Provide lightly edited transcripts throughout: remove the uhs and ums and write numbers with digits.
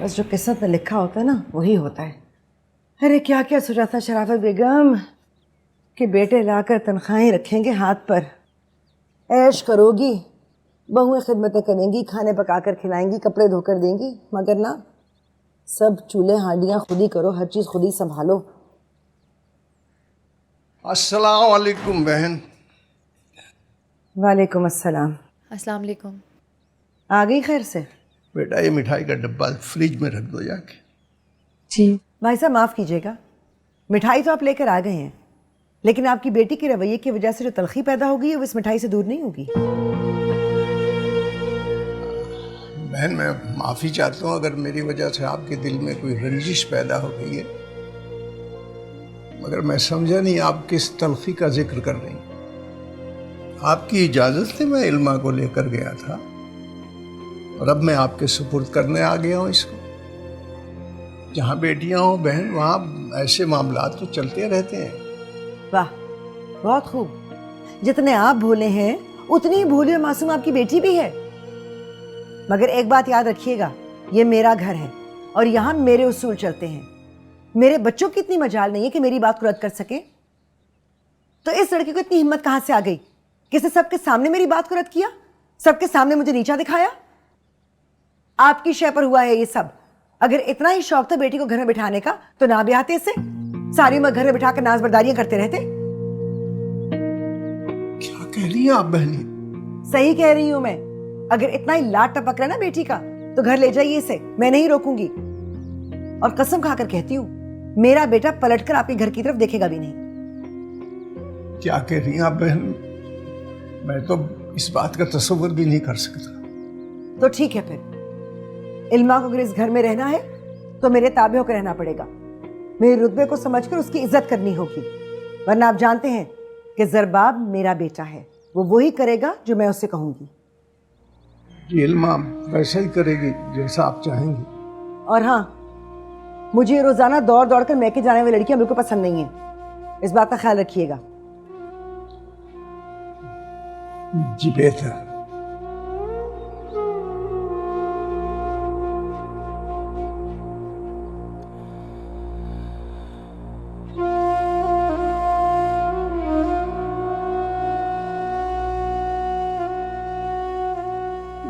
बस जो किस्मत में लिखा होता है ना वही होता है। अरे क्या क्या सोचा था शराफत बेगम कि बेटे लाकर तनख्वाहें रखेंगे हाथ पर, ऐश करोगी, बहुएं खिदमतें करेंगी, खाने पकाकर खिलाएंगी, कपड़े धोकर देंगी, मगर ना, सब चूल्हे हांडियां खुद ही करो, हर चीज़ खुद ही संभालो। अस्सलाम वालेकुम बहन। वालेकुम अस्सलाम। अस्सलाम वालेकुम। आ गई खैर से? बेटा ये मिठाई का डब्बा फ्रिज में रख दो जाके। जी भाई साहब माफ़ कीजिएगा, मिठाई तो आप लेकर आ गए हैं, लेकिन आपकी बेटी के रवैये की वजह से जो तलखी पैदा होगी है वो इस मिठाई से दूर नहीं होगी। बहन मैं माफ़ी चाहता हूँ अगर मेरी वजह से आपके दिल में कोई रंजिश पैदा हो गई है, मगर मैं समझा नहीं आप किस तलखी का जिक्र कर रही हैं। आपकी इजाज़त से मैं इल्मा को लेकर गया था और अब मैं आपके सुपुर्द करने आ गया हूँ इसको। जहाँ बेटियाँ हों बहन वहाँ ऐसे मामलात तो चलते रहते हैं। वाह, बहुत खूब। जितने आप भोले हैं उतनी ही भोली और मासूम आपकी बेटी भी है। मगर एक बात याद रखिएगा, ये मेरा घर है और यहाँ मेरे उसूल चलते हैं। मेरे बच्चों की इतनी मजाल नहीं है कि मेरी बात को रद्द कर सके। तो इस लड़की को इतनी हिम्मत कहाँ से आ गई कि इसने सबके सामने मेरी बात को रद्द किया, सबके सामने मुझे नीचा दिखाया? आपकी शय पर हुआ है ये सब। अगर इतना ही शौक था बेटी को घर में बिठाने का तो ना ब्याहते इसे, सारी उम्र घर में बिठाकर नाजबरदारियां करते रहते। क्या कह रही हैं आप बहनी? सही कह रही हूं मैं। अगर इतना ही लाड टपक रहा है ना बेटी का तो घर ले जाइए इसे, मैं नहीं रोकूंगी। और कसम खाकर कहती हूँ, मेरा बेटा पलटकर आपके घर की तरफ देखेगा भी नहीं। क्या कह रही हैं आप बहन? मैं तो इस बात का तसव्वुर भी नहीं कर सकता। तो ठीक है, फिर इल्मा को अगर इस घर में रहना है तो मेरे ताबे होकर रहना पड़ेगा। मेरे रुतबे को समझकर उसकी इज्जत करनी होगी, वरना आप जानते हैं कि जरबाब मेरा बेटा है, वो वही करेगा जो मैं उससे कहूंगी। जी इल्मा वैसा ही करेगी जैसा आप चाहेंगी। और हाँ, मुझे रोजाना दौड़ दौड़ कर मैके जाने वाली लड़कियां बिल्कुल पसंद नहीं है, इस बात का ख्याल रखिएगा। जी बेहतर।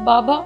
बाबा